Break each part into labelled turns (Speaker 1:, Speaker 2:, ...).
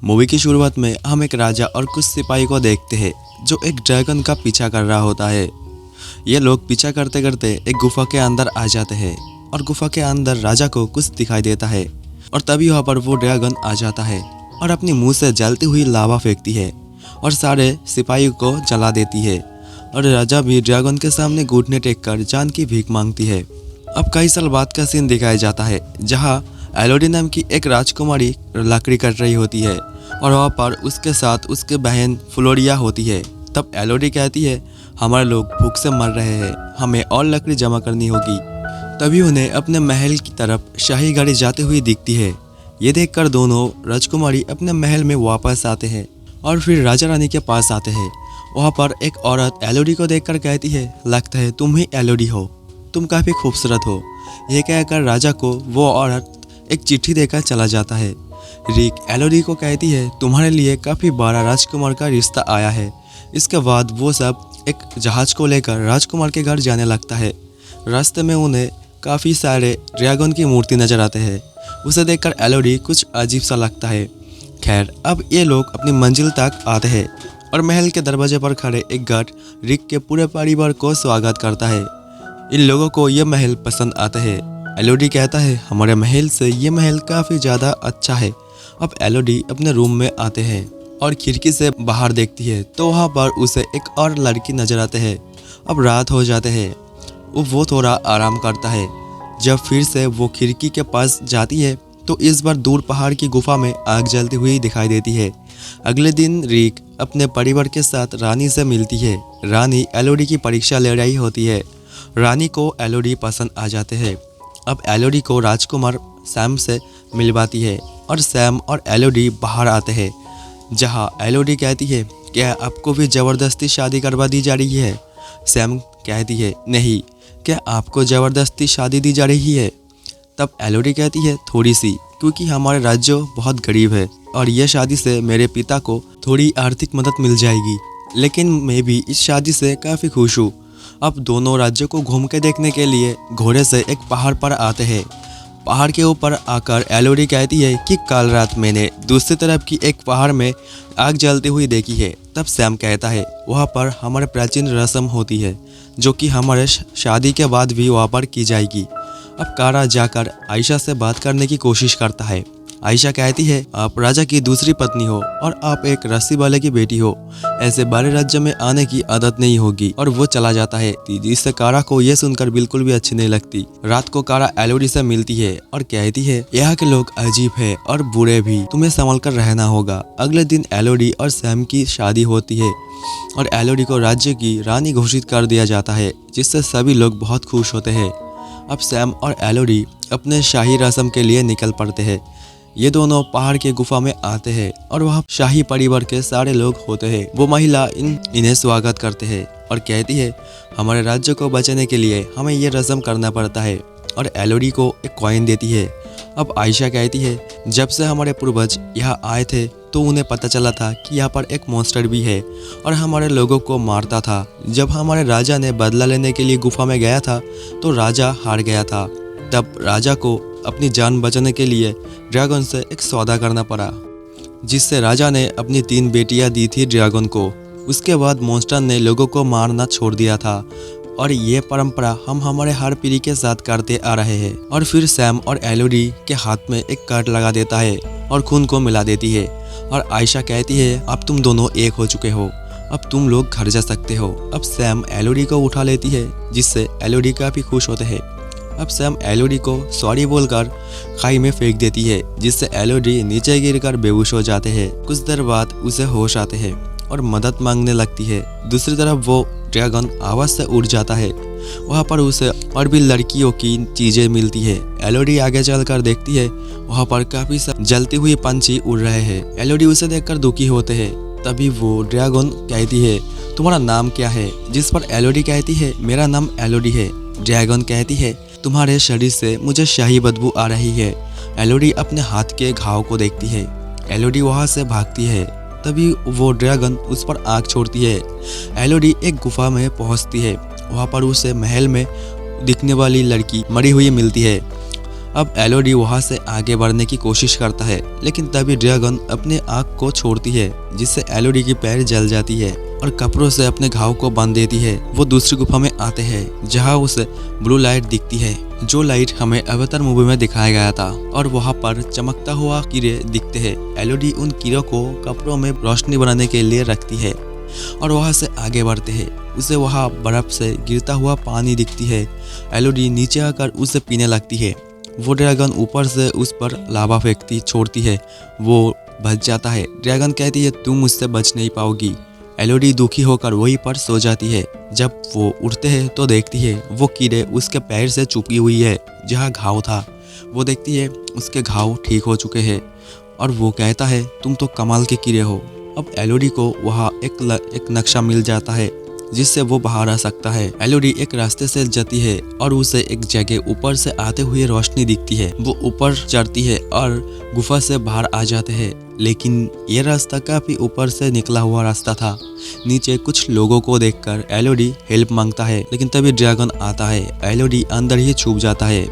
Speaker 1: Movie की शुरुआत में हम एक राजा और कुछ सिपाही को देखते हैं जो एक ड्रैगन का पीछा कर रहा होता है। ये लोग पीछा करते करते एक गुफा के अंदर आ जाते हैं और गुफा के अंदर राजा को कुछ दिखाई देता है और तभी वहाँ पर वो ड्रैगन आ जाता है और अपनी मुंह से जलती हुई लावा फेंकती है और सारे सिपाही को जला देती है और राजा भी ड्रैगन के सामने घुटने टेक कर जान की भीख मांगती है। अब कई साल बाद का सीन दिखाया जाता है जहाँ एलोडी नाम की एक राजकुमारी लकड़ी कट रही होती है और वहाँ पर उसके साथ उसके बहन फ्लोरिया होती है। तब एलोडी कहती है, हमारे लोग भूख से मर रहे हैं, हमें और लकड़ी जमा करनी होगी। तभी उन्हें अपने महल की तरफ शाही गाड़ी जाती हुई दिखती है। ये देखकर दोनों राजकुमारी अपने महल में वापस आते हैं और फिर राजा रानी के पास आते हैं। वहाँ पर एक औरत एलोडी को देखकर कहती है, लगता है तुम ही एलोडी हो, तुम काफ़ी खूबसूरत हो। ये कहकर राजा को वो औरत एक चिट्ठी देकर चला जाता है। रिक एलोडी को कहती है, तुम्हारे लिए काफ़ी बड़ा राजकुमार का रिश्ता आया है। इसके बाद वो सब एक जहाज को लेकर राजकुमार के घर जाने लगता है। रास्ते में उन्हें काफ़ी सारे ड्रैगन की मूर्ति नजर आते हैं। उसे देखकर एलोडी कुछ अजीब सा लगता है। खैर, अब ये लोग अपनी मंजिल तक आते हैं और महल के दरवाजे पर खड़े एक गार्ड रिक के पूरे परिवार को स्वागत करता है। इन लोगों को यह महल पसंद आता है। एलोडी कहता है, हमारे महल से ये महल काफ़ी ज़्यादा अच्छा है। अब एलोडी अपने रूम में आते हैं और खिड़की से बाहर देखती है तो वहाँ पर उसे एक और लड़की नजर आते हैं। अब रात हो जाते हैं, वो थोड़ा आराम करता है। जब फिर से वो खिड़की के पास जाती है तो इस बार दूर पहाड़ की गुफा में आग जलती हुई दिखाई देती है। अगले दिन रिक अपने परिवार के साथ रानी से मिलती है। रानी एलोडी की परीक्षा ले रही होती है। रानी को एलोडी पसंद आ जाते हैं। अब एलोडी को राजकुमार सैम से मिलवाती है और सैम और एलोडी बाहर आते हैं जहां एलोडी कहती है, क्या आपको भी ज़बरदस्ती शादी करवा दी जा रही है? सैम कहती है, नहीं, क्या आपको ज़बरदस्ती शादी दी जा रही है? तब एलोडी कहती है, थोड़ी सी, क्योंकि हमारे राज्य बहुत गरीब है और यह शादी से मेरे पिता को थोड़ी आर्थिक मदद मिल जाएगी, लेकिन मैं भी इस शादी से काफ़ी खुश हूँ। अब दोनों राज्यों को घूम के देखने के लिए घोड़े से एक पहाड़ पर आते हैं। पहाड़ के ऊपर आकर एलोडी कहती है कि कल रात मैंने दूसरी तरफ की एक पहाड़ में आग जलती हुई देखी है। तब सैम कहता है, वहाँ पर हमारे प्राचीन रस्म होती है जो कि हमारे शादी के बाद भी वहाँ पर की जाएगी। अब कारा जाकर आयशा से बात करने की कोशिश करता है। आयशा कहती है, आप राजा की दूसरी पत्नी हो और आप एक रस्सी वाले की बेटी हो, ऐसे बड़े राज्य में आने की आदत नहीं होगी। और वो चला जाता है, जिससे कारा को यह सुनकर बिल्कुल भी अच्छी नहीं लगती। रात को कारा एलोडी से मिलती है और कहती है, यहाँ के लोग अजीब है और बुरे भी, तुम्हें संभल कर रहना होगा। अगले दिन एलोडी और सैम की शादी होती है और एलोडी को राज्य की रानी घोषित कर दिया जाता है, जिससे सभी लोग बहुत खुश होते हैं। अब सैम और एलोडी अपने शाही रस्म के लिए निकल पड़ते हैं। ये दोनों पहाड़ के गुफा में आते हैं और वहाँ शाही परिवार के सारे लोग होते हैं। वो महिला इन्हें स्वागत करते हैं और कहती है, हमारे राज्य को बचाने के लिए हमें ये रस्म करना पड़ता है, और एलोडी को एक कॉइन देती है। अब आयशा कहती है, जब से हमारे पूर्वज यहाँ आए थे तो उन्हें पता चला था कि यहाँ पर एक मॉन्स्टर भी है और हमारे लोगों को मारता था। जब हमारे राजा ने बदला लेने के लिए गुफा में गया था तो राजा हार गया था। तब राजा को अपनी जान बचाने के लिए ड्रैगन से एक सौदा करना पड़ा, जिससे राजा ने अपनी 3 बेटियां दी थी ड्रैगन को। उसके बाद मॉन्स्टर ने लोगों को मारना छोड़ दिया था और ये परंपरा हम हमारे हर पीढ़ी के साथ करते आ रहे हैं। और फिर सैम और एलोडी के हाथ में एक कट लगा देता है और खून को मिला देती है और आयशा कहती है, अब तुम दोनों एक हो चुके हो, अब तुम लोग घर जा सकते हो। अब सैम एलोडी को उठा लेती है, जिससे एलोडी काफ़ी खुश होते हैं। अब सैम एलोडी को सॉरी बोलकर खाई में फेंक देती है, जिससे एलोडी नीचे गिरकर बेहोश हो जाते हैं। कुछ देर बाद उसे होश आते हैं और मदद मांगने लगती है। दूसरी तरफ वो ड्रैगन आवाज से उड़ जाता है। वहाँ पर उसे और भी लड़कियों की चीजें मिलती है। एलोडी आगे चलकर देखती है, वहाँ पर काफी जलती हुई पंछी उड़ रहे हैं। एलोडी उसे देखकर दुखी होते हैं। तभी वो ड्रैगन कहती है, तुम्हारा नाम क्या है? जिस पर एलोडी कहती है, मेरा नाम एलोडी है। ड्रैगन कहती है, तुम्हारे शरीर से मुझे शाही बदबू आ रही है। एलोडी अपने हाथ के घाव को देखती है। एलोडी वहाँ से भागती है। तभी वो ड्रैगन उस पर आग छोड़ती है। एलोडी एक गुफा में पहुँचती है। वहाँ पर उसे महल में दिखने वाली लड़की मरी हुई मिलती है। अब एलोडी वहां से आगे बढ़ने की कोशिश करता है, लेकिन तभी ड्रैगन अपने आग को छोड़ती है, जिससे एलोडी की पैर जल जाती है और कपड़ों से अपने घाव को बांध देती है। वो दूसरी गुफा में आते हैं, जहां उसे ब्लू लाइट दिखती है, जो लाइट हमें अवतार मूवी में दिखाया गया था, और वहां पर चमकता हुआ कीड़े दिखते हैं। एलोडी उन कीड़ों को कपड़ों में रोशनी बनाने के लिए रखती है और वहां से आगे बढ़ते हैं। उसे वहां बर्फ से गिरता हुआ पानी दिखती है। एलोडी नीचे आकर उसे पीने लगती है। वो ड्रैगन ऊपर से उस पर लावा फेंकती छोड़ती है। वो बच जाता है। ड्रैगन कहती है, तुम मुझसे बच नहीं पाओगी। एलोडी दुखी होकर वहीं पर सो जाती है। जब वो उठते हैं तो देखती है वो कीड़े उसके पैर से चुपी हुई है, जहाँ घाव था। वो देखती है उसके घाव ठीक हो चुके हैं और वो कहता है, तुम तो कमाल के कीड़े हो। अब एलोडी को वहाँ एक नक्शा मिल जाता है, जिससे वो बाहर आ सकता है। एलोडी एक रास्ते से जाती है और उसे एक जगह ऊपर से आते हुए रोशनी दिखती है। वो ऊपर चढ़ती है और गुफा से बाहर आ जाते हैं, लेकिन ये रास्ता काफी ऊपर से निकला हुआ रास्ता था। नीचे कुछ लोगों को देखकर एलोडी हेल्प मांगता है, लेकिन तभी ड्रैगन आता है। एलोडी अंदर ही छुप जाता है।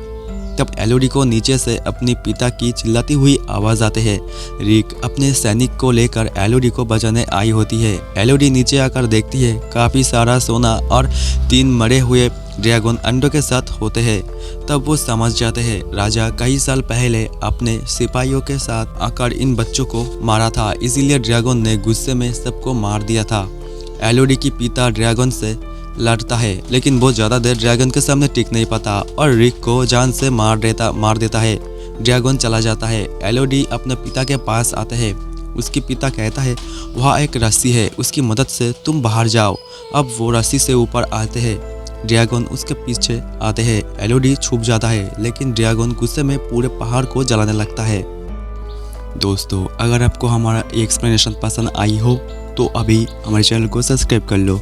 Speaker 1: तब एलोडी को नीचे से अपने पिता की चिल्लाती हुई आवाज आते हैं। रिक अपने सैनिक को लेकर एलोडी को बचाने आई होती है। एलोडी नीचे आकर देखती है काफी सारा सोना और 3 मरे हुए ड्रैगन अंडों के साथ होते हैं। तब वो समझ जाते हैं राजा कई साल पहले अपने सिपाहियों के साथ आकर इन बच्चों को मारा था, इसीलिए ड्रैगन ने गुस्से में सबको मार दिया था। एलोडी की पिता ड्रैगन से लड़ता है, लेकिन वो ज्यादा देर ड्रैगन के सामने टिक नहीं पाता और रिक को जान से मार देता है। ड्रैगन चला जाता है। एलोडी अपने पिता के पास आते हैं। उसके पिता कहता है, वहाँ एक रस्सी है, उसकी मदद से तुम बाहर जाओ। अब वो रस्सी से ऊपर आते हैं। ड्रैगन उसके पीछे आते हैं। एलोडी छुप जाता है, लेकिन ड्रैगन गुस्से में पूरे पहाड़ को जलाने लगता है। दोस्तों, अगर आपको हमारा एक्सप्लेनेशन पसंद आई हो तो अभी हमारे चैनल को सब्सक्राइब कर लो